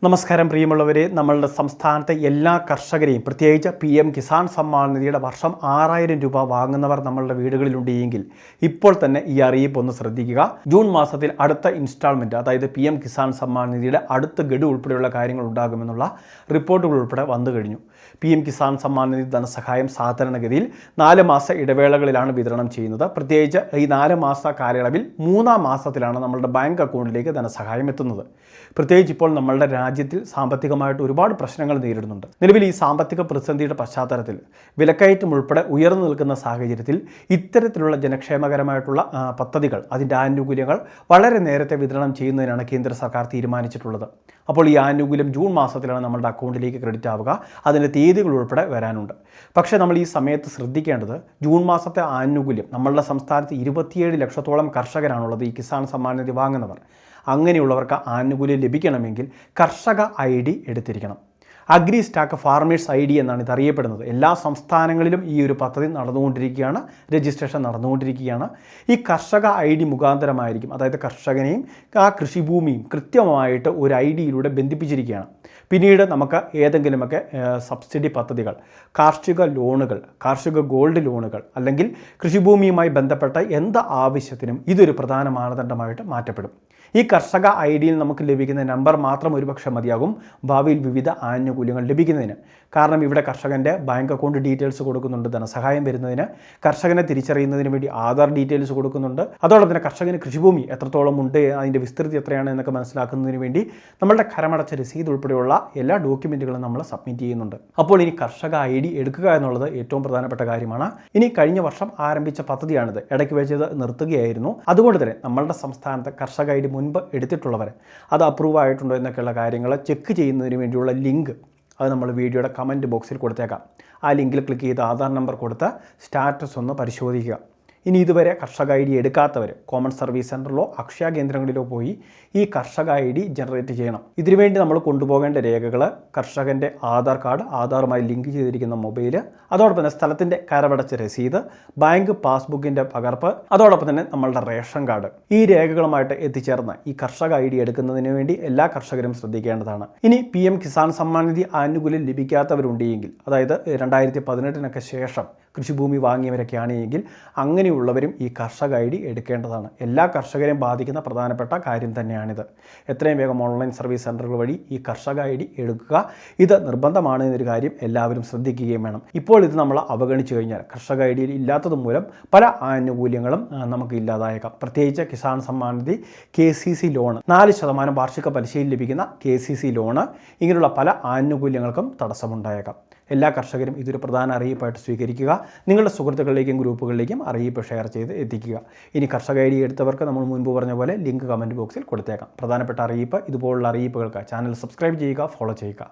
നമസ്കാരം പ്രിയമുള്ളവരെ, നമ്മളുടെ സംസ്ഥാനത്തെ എല്ലാ കർഷകരെയും പ്രത്യേകിച്ച് PM കിസാൻ സമ്മാൻ നിധിയുടെ വർഷം 6000 രൂപ വാങ്ങുന്നവർ നമ്മളുടെ വീടുകളിലുണ്ടെങ്കിൽ ഇപ്പോൾ തന്നെ ഈ അറിയിപ്പ് ഒന്ന് ശ്രദ്ധിക്കുക. ജൂൺ മാസത്തിൽ അടുത്ത ഇൻസ്റ്റാൾമെൻറ്റ്, അതായത് PM കിസാൻ സമ്മാൻ നിധിയുടെ അടുത്ത ഗഡു ഉൾപ്പെടെയുള്ള കാര്യങ്ങൾ ഉണ്ടാകുമെന്നുള്ള റിപ്പോർട്ടുകൾ ഉൾപ്പെടെ വന്നു കഴിഞ്ഞു. PM കിസാൻ സമ്മാൻ നിധി ധനസഹായം സാധാരണഗതിയിൽ 4 മാസ ഇടവേളകളിലാണ് വിതരണം ചെയ്യുന്നത്. പ്രത്യേകിച്ച് ഈ 4 മാസ കാലയളവിൽ 3-ാം മാസത്തിലാണ് നമ്മളുടെ ബാങ്ക് അക്കൗണ്ടിലേക്ക് ധനസഹായം എത്തുന്നത്. പ്രത്യേകിച്ച് ഇപ്പോൾ നമ്മളുടെ രാജ്യത്തിൽ സാമ്പത്തികമായിട്ട് ഒരുപാട് പ്രശ്നങ്ങൾ നേരിടുന്നുണ്ട്. നിലവിൽ ഈ സാമ്പത്തിക പ്രതിസന്ധിയുടെ പശ്ചാത്തലത്തിൽ വിലക്കയറ്റം ഉൾപ്പെടെ ഉയർന്നു നിൽക്കുന്ന സാഹചര്യത്തിൽ ഇത്തരത്തിലുള്ള ജനക്ഷേമകരമായിട്ടുള്ള പദ്ധതികൾ, അതിൻ്റെ ആനുകൂല്യങ്ങൾ വളരെ നേരത്തെ വിതരണം ചെയ്യുന്നതിനാണ് കേന്ദ്ര സർക്കാർ തീരുമാനിച്ചിട്ടുള്ളത്. അപ്പോൾ ഈ ആനുകൂല്യം ജൂൺ മാസത്തിലാണ് നമ്മളുടെ അക്കൗണ്ടിലേക്ക് ക്രെഡിറ്റ് ആവുക. അതിൻ്റെ തീയതികൾ ഉൾപ്പെടെ വരാനുണ്ട്. പക്ഷേ നമ്മൾ ഈ സമയത്ത് ശ്രദ്ധിക്കേണ്ടത്, ജൂൺ മാസത്തെ ആനുകൂല്യം നമ്മളുടെ സംസ്ഥാനത്ത് 27 ലക്ഷത്തോളം കർഷകരാണുള്ളത് ഈ കിസാൻ സമ്മാൻ നിധി വാങ്ങുന്നവർ. അങ്ങനെയുള്ളവർക്ക് ആനുകൂല്യം ലഭിക്കണമെങ്കിൽ കർഷക ID എടുത്തിരിക്കണം. അഗ്രി സ്റ്റാക്ക് ഫാർമേഴ്സ് ID എന്നാണ് ഇത് അറിയപ്പെടുന്നത്. എല്ലാ സംസ്ഥാനങ്ങളിലും ഈ ഒരു പദ്ധതി നടന്നുകൊണ്ടിരിക്കുകയാണ്, രജിസ്ട്രേഷൻ നടന്നുകൊണ്ടിരിക്കുകയാണ്. ഈ കർഷക ID മുഖാന്തരമായിരിക്കും, അതായത് കർഷകനെയും ആ കൃഷിഭൂമിയും കൃത്യമായിട്ട് ഒരു IDയിലൂടെ ബന്ധിപ്പിച്ചിരിക്കുകയാണ്. പിന്നീട് നമുക്ക് ഏതെങ്കിലുമൊക്കെ സബ്സിഡി പദ്ധതികൾ, കാർഷിക ലോണുകൾ, കാർഷിക ഗോൾഡ് ലോണുകൾ, അല്ലെങ്കിൽ കൃഷിഭൂമിയുമായി ബന്ധപ്പെട്ട എന്ത് ആവശ്യത്തിനും ഇതൊരു പ്രധാന മാനദണ്ഡമായിട്ട് മാറ്റപ്പെടും. ഈ കർഷക IDയിൽ നമുക്ക് ലഭിക്കുന്ന നമ്പർ മാത്രം ഒരുപക്ഷെ മതിയാകും ഭാവിയിൽ വിവിധ ആനുകൂല്യങ്ങൾ ലഭിക്കുന്നതിന്. കാരണം ഇവിടെ കർഷകൻ്റെ ബാങ്ക് അക്കൗണ്ട് ഡീറ്റെയിൽസ് കൊടുക്കുന്നുണ്ട്, ധനസഹായം വരുന്നതിന്, കർഷകനെ തിരിച്ചറിയുന്നതിന് വേണ്ടി ആധാർ ഡീറ്റെയിൽസ് കൊടുക്കുന്നുണ്ട്. അതോടൊപ്പം തന്നെ കർഷകന് കൃഷിഭൂമി എത്രത്തോളം ഉണ്ട്, അതിൻ്റെ വിസ്തൃതി എത്രയാണ് എന്നൊക്കെ മനസ്സിലാക്കുന്നതിന് വേണ്ടി നമ്മളുടെ കരമടച്ച രസീത് ഉൾപ്പെടെയുള്ള എല്ലാ ഡോക്യുമെൻറ്റുകളും നമ്മൾ സബ്മിറ്റ് ചെയ്യുന്നുണ്ട്. അപ്പോൾ ഇനി കർഷക ID എടുക്കുക എന്നുള്ളത് ഏറ്റവും പ്രധാനപ്പെട്ട കാര്യമാണ്. ഇനി കഴിഞ്ഞ വർഷം ആരംഭിച്ച പദ്ധതിയാണിത്, ഇടയ്ക്ക് വെച്ചത് നിർത്തുകയായിരുന്നു. അതുകൊണ്ട് തന്നെ നമ്മളുടെ സംസ്ഥാനത്ത് കർഷക ID മുൻപ് എടുത്തിട്ടുള്ളവർ അത് അപ്രൂവ് ആയിട്ടുണ്ടോ എന്നൊക്കെയുള്ള കാര്യങ്ങൾ ചെക്ക് ചെയ്യുന്നതിന് വേണ്ടിയുള്ള ലിങ്ക് അത് നമ്മൾ വീഡിയോയുടെ കമൻറ്റ് ബോക്സിൽ കൊടുത്തേക്കാം. ആ ലിങ്കിൽ ക്ലിക്ക് ചെയ്ത് ആധാർ നമ്പർ കൊടുത്ത് സ്റ്റാറ്റസ് ഒന്ന് പരിശോധിക്കുക. ഇനി ഇതുവരെ കർഷക ID എടുക്കാത്തവർ കോമൺ സർവീസ് സെൻ്ററിലോ അക്ഷയ കേന്ദ്രങ്ങളിലോ പോയി ഈ കർഷക ID ജനറേറ്റ് ചെയ്യണം. ഇതിനുവേണ്ടി നമ്മൾ കൊണ്ടുപോകേണ്ട രേഖകൾ കർഷകൻ്റെ ആധാർ കാർഡ്, ആധാറുമായി ലിങ്ക് ചെയ്തിരിക്കുന്ന മൊബൈൽ, അതോടൊപ്പം തന്നെ സ്ഥലത്തിൻ്റെ കരമടച്ച രസീത്, ബാങ്ക് പാസ്ബുക്കിൻ്റെ പകർപ്പ്, അതോടൊപ്പം തന്നെ നമ്മളുടെ റേഷൻ കാർഡ്. ഈ രേഖകളുമായിട്ട് എത്തിച്ചേർന്ന് ഈ കർഷക ID എടുക്കുന്നതിന് വേണ്ടി എല്ലാ കർഷകരും ശ്രദ്ധിക്കേണ്ടതാണ്. ഇനി PM കിസാൻ സമ്മാൻ നിധി ആനുകൂല്യം ലഭിക്കാത്തവരുണ്ടെങ്കിൽ, അതായത് 2018 ശേഷം കൃഷിഭൂമി വാങ്ങിയവരൊക്കെ ആണെങ്കിൽ അങ്ങനെയുള്ളവരും ഈ കർഷക ID എടുക്കേണ്ടതാണ്. എല്ലാ കർഷകരെയും ബാധിക്കുന്ന പ്രധാനപ്പെട്ട കാര്യം തന്നെയാണിത്. എത്രയും വേഗം ഓൺലൈൻ സർവീസ് സെൻ്ററുകൾ വഴി ഈ കർഷക ID എടുക്കുക. ഇത് നിർബന്ധമാണ് എന്നൊരു കാര്യം എല്ലാവരും ശ്രദ്ധിക്കുകയും വേണം. ഇപ്പോൾ ഇത് നമ്മൾ അവഗണിച്ചു കഴിഞ്ഞാൽ കർഷക IDയിൽ ഇല്ലാത്തത് മൂലം പല ആനുകൂല്യങ്ങളും നമുക്ക് ഇല്ലാതായേക്കാം. പ്രത്യേകിച്ച് കിസാൻ സമ്മാൻ നിധി, KCC ലോൺ, 4% വാർഷിക പലിശയിൽ ലഭിക്കുന്ന KCC ലോണ്, ഇങ്ങനെയുള്ള പല ആനുകൂല്യങ്ങൾക്കും തടസ്സമുണ്ടായേക്കാം. എല്ലാ കർഷകരും ഇതൊരു പ്രധാന അറിയിപ്പായിട്ട് സ്വീകരിക്കുക. നിങ്ങളുടെ സുഹൃത്തുക്കളിലേക്കും ഗ്രൂപ്പുകളിലേക്കും അറിയിപ്പ് ഷെയർ ചെയ്ത് എത്തിക്കുക. ഇനി കർഷക ID എടുത്തവർക്ക് നമ്മൾ മുൻപ് പറഞ്ഞ പോലെ ലിങ്ക് കമൻറ്റ് ബോക്സിൽ കൊടുത്തേക്കാം. പ്രധാനപ്പെട്ട അറിയിപ്പ്, ഇതുപോലുള്ള അറിയിപ്പുകൾക്ക് ചാനൽ സബ്സ്ക്രൈബ് ചെയ്യുക, ഫോളോ ചെയ്യുക.